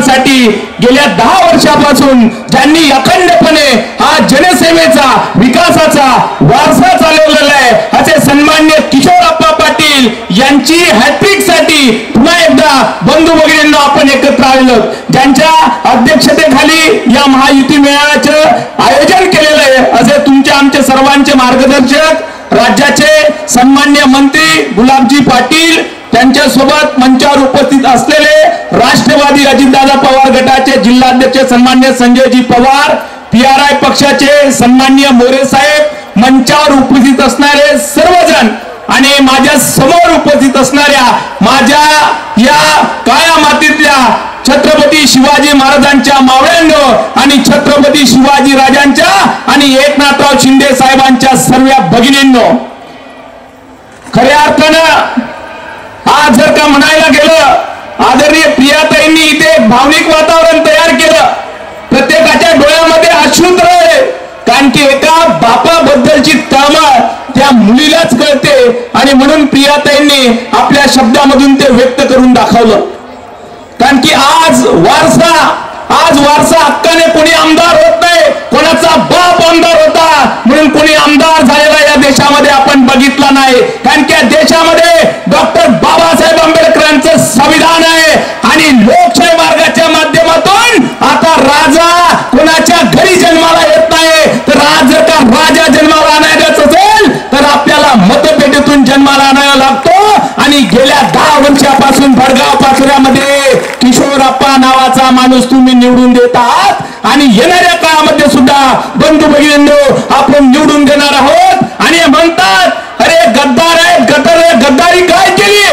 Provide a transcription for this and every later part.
साठी गेल्या 10 वर्षापासून ज्यांनी अखंडपणे हा जनसेवेचा विकासाचा वारसा चालवलेला आहे असे सन्माननीय किशोरप्पा पाटील यांची हॅट्रिक साठी पुन्हा एकदा बंधू भगिनींना आपण एकत्र आलेलो, ज्यांच्या अध्यक्षतेखाली या महायुती मेळाव्याचे आयोजन केलेलं आहे असे तुमचे आमचे सर्वांचे मार्गदर्शक राज्याचे सन्माननीय मंत्री गुलाबजी पाटील, त्यांच्यासोबत मंचावर उपस्थित असलेले राष्ट्रवादी अजितदादा पवार गटाचे जिल्हाध्यक्ष सन्माननीय संजयजी पवार, PRI पक्षाचे सन्माननीय मोरे साहेब, मंचावर उपस्थित असणारे सर्वजण आणि माझ्या समोर उपस्थित असणाऱ्या माझ्या या काळ्या मातीतल्या छत्रपती शिवाजी महाराजांच्या मावळ्यांनो आणि छत्रपती शिवाजी राजांच्या आणि एकनाथराव शिंदे साहेबांच्या सर्व भगिनींनो, खऱ्या अर्थानं आज जर का म्हणायला गेलं आदरणीय प्रियाताईंनी इथे एक भावनिक वातावरण तयार केलं, प्रत्येकाच्या डोळ्यामध्ये अश्रू तरळले, कारण की एका बापाबद्दलची तळमळ त्या मुलीलाच कळते आणि म्हणून प्रियाताईंनी आपल्या शब्दामधून ते व्यक्त करून दाखवलं. कारण की आज वारसा हक्काने कोणी आमदार होत नाही, कोणाचा बाप आमदार होता म्हणून कोणी आमदार झालेला या देशामध्ये आपण बघितला नाही. कारण की या देशामध्ये डॉक्टर बाबासाहेब आंबेडकरांचं संविधान आहे आणि लोकशाही मार्गाच्या माध्यमातून आता राजा कोणाच्या घरी जन्माला येत नाही, तर आज जर का राजा जन्माला आणायचं असेल तर आपल्याला मतपेटीतून जन्माला आणायला लागतो. आणि गेल्या 10 वर्षापासून भडगाव पाचोऱ्यामध्ये किशोरप्पा नावाचा माणूस तुम्ही निवडून देत आहात आणि येणाऱ्या काळामध्ये सुद्धा बंधू भगिनींनो आपण निवडून देणार आहोत. आणि म्हणतात अरे गद्दार आहे, गद्दारी काय केली?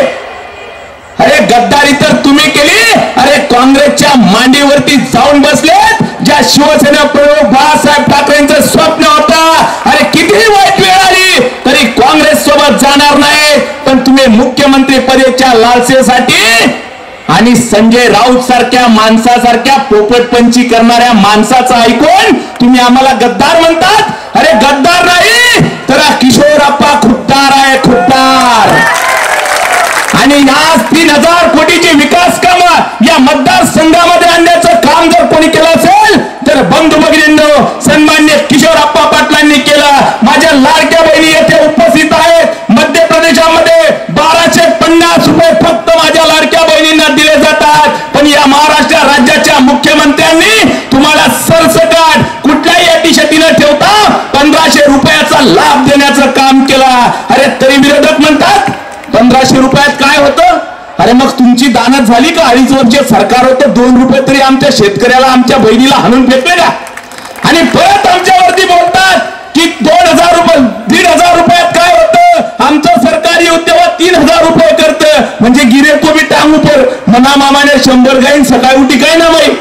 अरे गद्दारी तर तुम्ही केली. अरे काँग्रेसच्या मांडीवरती जाऊन बसलेत, ज्या शिवसेना प्रमुख बाळासाहेब ठाकरेंचं स्वप्न होतं. अरे कितीही वाईट वेळ आली तरी काँग्रेस सोबत जाणार नाही, पण तुम्ही मुख्यमंत्री पदाच्या लालसेसाठी आणि संजय राऊत सारख्या माणसासारख्या पोपटपंची करणाऱ्या माणसाचं ऐकून तुम्ही आम्हाला गद्दार म्हणतात. अरे गद्दार नाही तर किशोरप्पा खुद्दार आहे, खुद्दार. आणि आज 3000 कोटीची विकास कामं या मतदारसंघामध्ये आणण्याचं काम जर कोणी केलं असेल तर बंधू भगिनींनो सन्माननीय किशोरप्पा पाटलांनी केलं. माझ्या लाडक्या बहिणी येथे उपस्थित आहेत. मध्य प्रदेशामध्ये 1250 रुपये फक्त माझ्या लाडक्या बहिणींना दिले जातात, पण या महाराष्ट्र राज्याच्या मुख्यमंत्र्यांनी तुम्हाला सरसकट कुठल्याही अटीशटी न ठेवता 1500 रुपयाचा लाभ देण्याचं काम केलं. अरे तरी विरोधक म्हणतात 1500 रुपयात काय होतं? अरे मग तुमची दानत झाली का? 2.5 वर्ष सरकार होतं, 2 रुपये तरी आमच्या शेतकऱ्याला आमच्या बहिणीला हाणून फेकले का? आणि परत आमच्यावरती बोलतात की 2000 रुपये 1500 रुपयात काय होतं? आमचं सरकारी उद्योग 3000 रुपये करतं, म्हणजे गिरे को भी टांग ऊपर मना मामाने 100 गाईन सकाळी उठी काय ना बाई.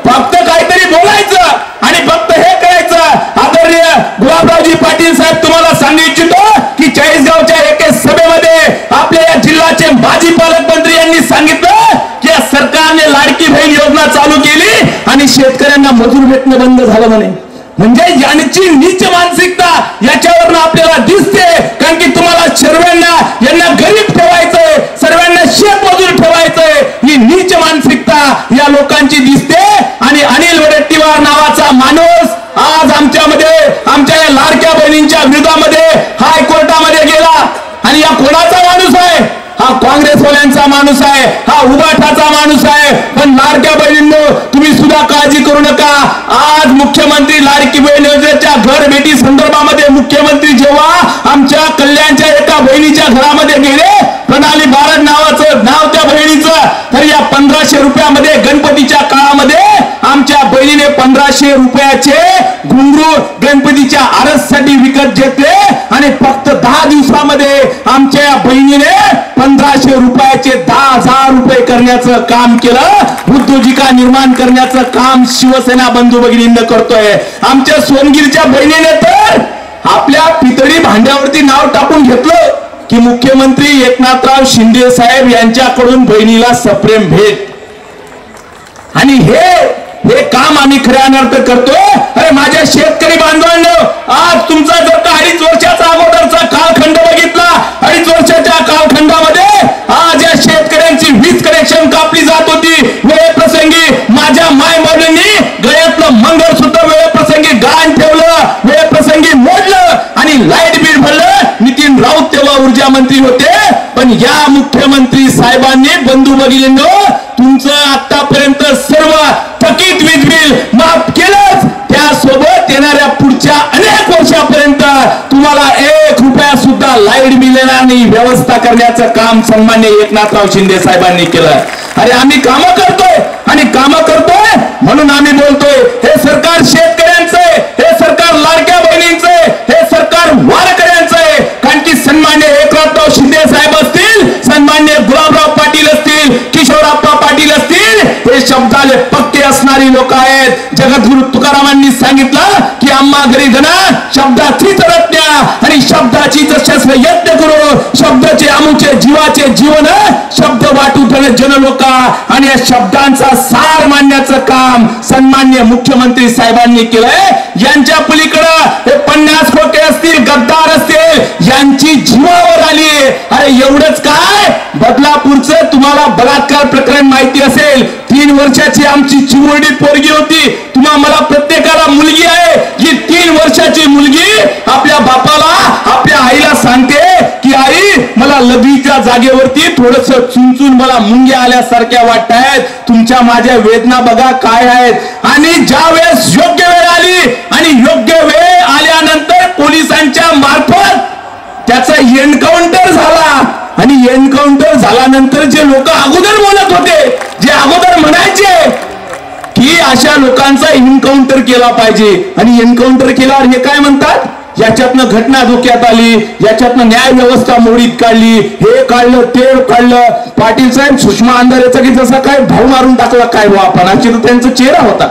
फक्त काहीतरी बोलायचं आणि फक्त हे करायचं. आदरणीय गुलाबरावजी पाटील साहेब तुम्हाला सांगू इच्छितो की 40गावच्या एका सभेमध्ये आपल्या या जिल्ह्याचे माजी पालकमंत्री यांनी सांगितलं की या सरकारने लाडकी बहीण योजना चालू केली आणि शेतकऱ्यांना मजूर भेटणं बंद झालं म्हणे. म्हणजे यांची नीच मानसिकता याच्यावरून आपल्याला दिसते. कारण की तुम्हाला सर्वांना यांना गरीब ठेवायचंय, सर्वांना शेतमजूर ठेवायचंय, ही नीच मानसिकता या लोकांची दिसते. आणि अनिल वडेट्टीवार नावाचा माणूस आज आमच्या या लाडक्या बहिणींच्या विरोधामध्ये हायकोर्टामध्ये गेला. आणि या कोणाचा माणूस आहे? हा काँग्रेसवाल्यांचा माणूस आहे, हा उबाठाचा माणूस आहे. पण लाडक्या बहिणींनो तुम्ही सुद्धा काळजी करू नका. आज मुख्यमंत्री लाडकी बहीण योजनेच्या घर भेटी संदर्भामध्ये मुख्यमंत्री जेव्हा आमच्या कल्याणच्या एका बहिणीच्या घरामध्ये गेले, प्रणाली भारत नावाचं नाव त्या बहिणीचं, तर या 1500 रुपयामध्ये गणपतीच्या काळामध्ये आमच्या बहिणीने 1500 रुपयाचे घुंगरू गणपतीच्या आरससाठी विकत घेतले आणि फक्त 10 दिवसामध्ये आमच्या बहिणीने 1500 रुपयाचे 10,000 रुपये करण्याचं काम केलं. उद्योजिका निर्माण करण्याचं काम शिवसेना बंधू भगिनींना करतोय. आमच्या सोनगिरच्या बहिणीने तर आपल्या पितळी भांड्यावरती नाव टाकून घेतलं की मुख्यमंत्री एकनाथराव शिंदे साहेब यांच्याकडून बहिणीला सप्रेम भेट. आणि हे काम आम्ही खऱ्या अर्थ करतोय. अरे माझ्या शेतकरी बांधवांनो, आज तुमचा जर का 2.5 वर्षाचा अगोदरचा कालखंड बघितला, 2.5 वर्षाच्या कालखंडामध्ये आज या शेतकऱ्या मंत्री होते, पण या मुख्यमंत्री साहेबांनी बंधू भगिनींनो तुमचं आतापर्यंत सर्व थकीत वीज बिल माफ केलंच, त्यासोबत येणाऱ्या पुढच्या अनेक वर्षापर्यंत तुम्हाला 1 रुपया सुद्धा लाईट बिल येणार नाही व्यवस्था करण्याचं काम सन्मान्य एकनाथराव शिंदे साहेबांनी केलं. अरे आम्ही कामं करतोय आणि कामं करतोय म्हणून आम्ही बोलतोय. हे सरकार शेतकऱ्यांचं आहे, हे सरकार लाडक्या बहिणींचं आहे, हे सरकार वारकऱ्यांचं आहे. कारण की सन्मान्य एकनाथराव शिंदे साहेब असतील, सन्मान्य गुलाबराव पाटील असतील, किशोरप्पा पाटील असतील, हे शब्दाले पक्के असणारी लोक आहेत. जगद्गुरु तुकारामांनी सांगितलं की आम्हा घरी धना शब्दाची तरज्ञा आणि शब्दाची जशस्त्र यज्ञ करू, शब्दाचे आमुचे जीवाचे जीवन शब्द वाटू जन लोका. आणि या शब्दांचा सार मांडण्याचं काम सन्मान्य मुख्यमंत्री साहेबांनी केलंय. यांच्या पलीकडं हे 50 खोटे असतील, गद्दार असतील, यांची जीवावर आली. अरे एवढंच काय, बदलापूरचं तुम्हाला बलात्कार प्रकरण माहिती असेल. 3 वर्षाची आमची चिमुरडी पोरगी होती. मला प्रत्येकाला मुलगी आहे. ही 3 वर्षाची मुलगी आपल्या बापाला आपल्या आईला सांगते की आई मला लघवीच्या जागेवरती थोडस चुनचुन मला मुंग्या आल्यासारख्या वाटतायत, तुमच्या माझ्या वेदना बघा काय आहेत. आणि ज्या वेळेस योग्य वेळ आली आणि योग्य वेळ आल्यानंतर पोलिसांच्या मार्फत त्याचा एन्काउंटर झाला. आणि एन्काउंटर झाल्यानंतर जे लोक अगोदर बोलत होते, जे अगोदर म्हणायचे की अशा लोकांचा एन्काउंटर केला पाहिजे आणि एन्काउंटर केल्यावर हे काय म्हणतात, याच्यातनं घटना धोक्यात आली, याच्यातनं न्याय व्यवस्था मोडीत काढली, हे काढलं ते काढलं. पाटील साहेब सुषमा अंधारेचा की जसा काय भाव मारून टाकला काय बापानाची, तर त्यांचा चेहरा होता.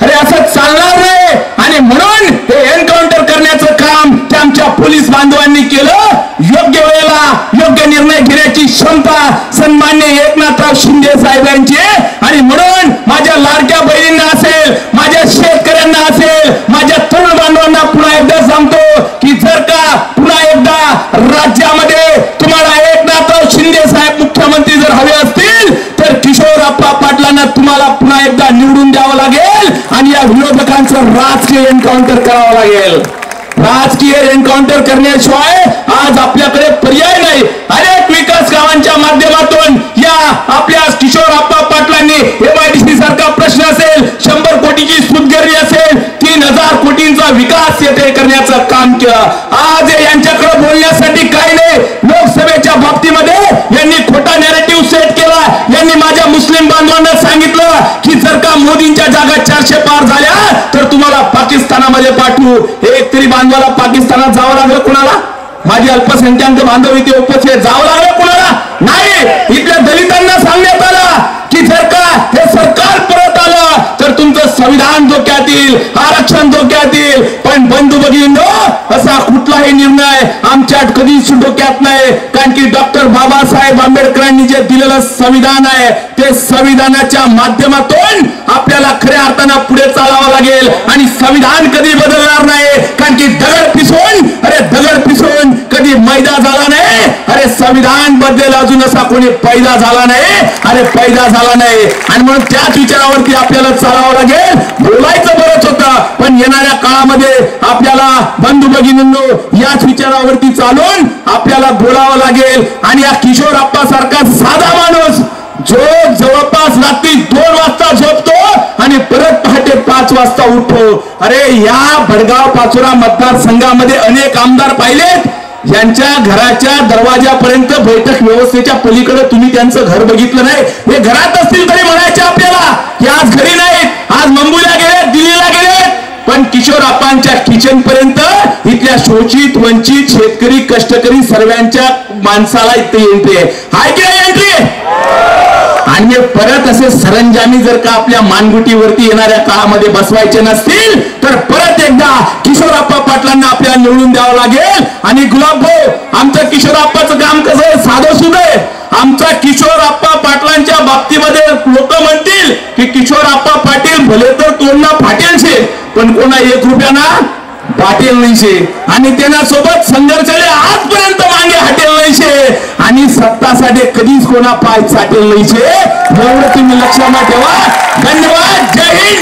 अरे असं चालणार नाही. आणि म्हणून हे एन्काउंटर करण्याचं काम त्या आमच्या पोलीस बांधवांनी केलं. योग्य वेळेला योग्य निर्णय घेण्याची क्षमता सन्मान्य एकनाथराव शिंदे साहेबांची. आणि म्हणून माझ्या लाडक्या बहिणींना असेल, माझ्या शेतकऱ्यांना असेल, माझ्या तरुण बांधवांना पुन्हा एकदा सांगतो की जर का पुन्हा एकदा राज्यामध्ये तुम्हाला एकनाथराव शिंदे साहेब मुख्यमंत्री जर हवे असतील तर किशोरप्पा पाटलांना तुम्हाला पुन्हा एकदा निवडून द्यावं लागेल आणि या विरोधकांचं राजकीय एन्काउंटर करावं लागेल. राजकीय एन्काउंटर करण्याशिवाय आज आपल्याकडे पर्याय नाही. अनेक विकास कामांच्या माध्यमातून या आपल्या किशोरप्पा पाटलांनी MIDC सारखा प्रश्न असेल, 100 कोटीची सुतगिरणी असेल, 3000 कोटींचा विकास येथे करण्याचं काम केलं. आज यांच्याकडे बोलण्यासाठी काही नाही. लोकसभेच्या बाबतीमध्ये यांनी खोटा नॅरेटिव्ह सेट केला. यांनी माझ्या मुस्लिम बांधवांना सांगितलं की जर का मोदींच्या जागा 400 पार झाल्या तर तुम्हाला पाकिस्तानामध्ये पाठवू. एक तरी बांधवाला पाकिस्तानात जावं लागलं कुणाला? माझे अल्पसंख्याक बांधव इथे उपस्थित जावं लागलं कुणाला? नाही. इथल्या दलितांना सांगण्यात आलं की जर का हे सरकार परत आलं तर तुमचं संविधान धोक्यात येईल, आरक्षण धोक्यात येईल. पण बंधू भगिनींनो असा कुठलाही निर्णय आमच्या कधीच डोक्यात नाही. कारण की डॉक्टर बाबासाहेब आंबेडकरांनी जे दिलेलं संविधान आहे ते संविधानाच्या माध्यमातून आपल्याला खऱ्या अर्थानं पुढे चालावं लागेल. आणि संविधान कधी बदलणार नाही. कारण की दगड पिसून कधी मैदा झाला नाही. अरे संविधान बदलेल अजून असा कोणी पैदा झाला नाही. अरे पैदा झाला नाही. आणि म्हणून त्याच विचारावरती आपल्याला चालावं लागेल. बोलायचं बरंच होतं पण येणाऱ्या काळामध्ये आपल्याला बंधू भगिनींनो याच विचारावरती चालून आपल्याला बोलावं लागेल. आणि या किशोरप्पा सारखा साधा माणूस जो जवळपास रात्री 2 वाजता झोपतो आणि परत पहाटे 5 वाजता उठतो. अरे या भडगाव पाचोरा मतदारसंघामध्ये अनेक आमदार पाहिलेत. यांच्या घराच्या दरवाजापर्यंत बैठक व्यवस्थेच्या पलीकडे तुम्ही त्यांचं घर बघितलं नाही. हे घरात असतील तरी म्हणायचे आपल्याला की आज घरी नाहीत, आज मुंबईला गेले, दिल्लीला गेले. पण किशोरप्पांच्या किचन पर्यंत इथल्या शोषित वंचित शेतकरी कष्टकरी सर्वांच्या माणसाला इथे एंट्री आहे. हाय की नाही एंट्री? आणि परत असे सरंजामी जर का आपल्या मानगुटीवरती येणाऱ्या काळामध्ये बसवायचे नसतील तर परत एकदा किशोरप्पा पाटलांना आपल्याला निवडून द्यावं लागेल. आणि गुलाब भाऊ आमचं किशोरप्पाचं काम कसं आहे, साधं सुद्धा आहे. आमचा किशोरप्पा पाटलांच्या बाबतीमध्ये लोक म्हणतील की किशोरप्पा पाटील भले तर तोंडना फाटेल शे पण कोणा 1 रुपयाना वाटेल नाही शे. आणि त्यांना सोबत संघर्षाने आजपर्यंत मागे हटेल नाही शे. आणि सत्तासाठी कधीच कोणा पाय चाटेल नाही शे. एवढं तुम्ही लक्षात ठेवा. धन्यवाद. जय हिंद.